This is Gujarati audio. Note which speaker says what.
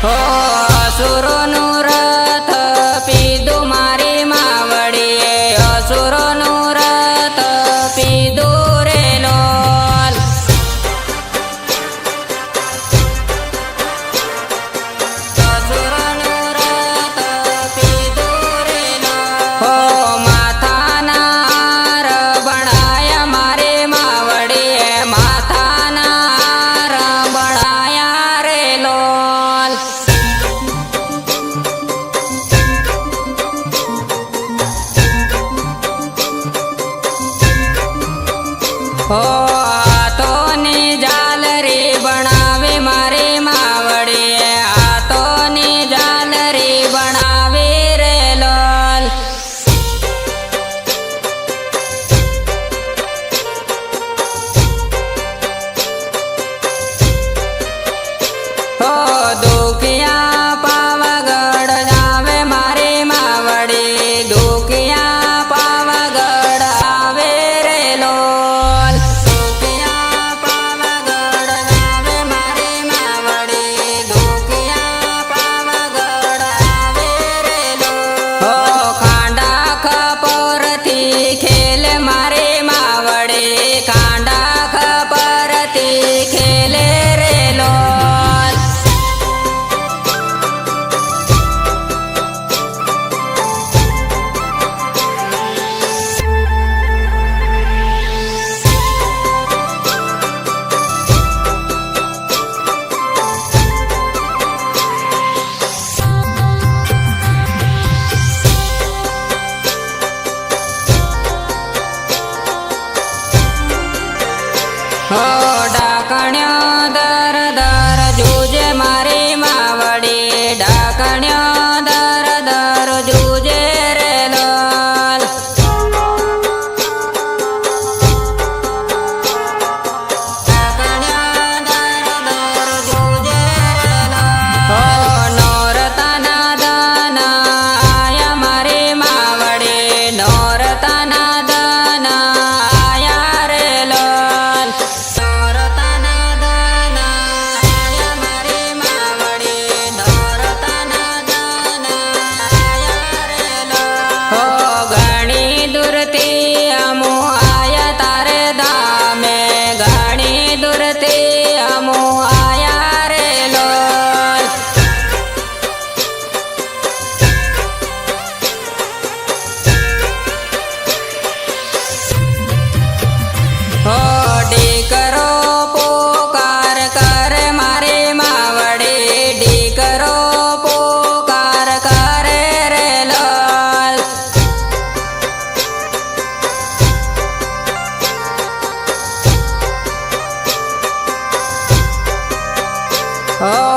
Speaker 1: હો અસુરોનું રથ પીધું મારી માવડીએ, અસુરોનું રથ પીધું રે લોલ. અસુરોનું રથ પીધું રે લોલ. હો માથાના હાર બનાયા મારી માવડીએ, માથાના હાર બનાયા રે લોલ. હો હાથોની ઝાલરી બનાવે મારી માવડીએ, હાથોની ઝાલરી બનાવે રે લોલ. હો દુખિયા પાવાગઢ આવે મારી માવડી, દુખિયા પાવાગઢ આવે રે લોલ. દુખિયા પાવાગઢ આવે મારી માવડી, દુખિયા પાવાગઢ આવે રે લોલ. હો ખાંડા ખપરથી ખેલે મારી માવડી, ખાંડા ખપરથી ખેલે રે લોલ. હો ડાકણ્યો દર દર જુજે મારી માવડી, ડાકણ્યો દર દર જુજે રે લોલ. ડાકણ્યો દર દર જુજે રે લોલ. હો નોરતાના દાના આયા મારી માવડી, નોરતાના દાના આયા રે લોલ. નોરતાના દાના આયા મારી માવડી, નોરતાના દાના આયા રે લોલ. હો ઘણી દૂરથી અમુ આયા તારે ધામે, ઘણી દૂરથી અમુ આયા રે લોલ. હો ડીકરો પોકાર કરે મારી માવડી, ડીકરો પોકાર કરે રે લોલ. હો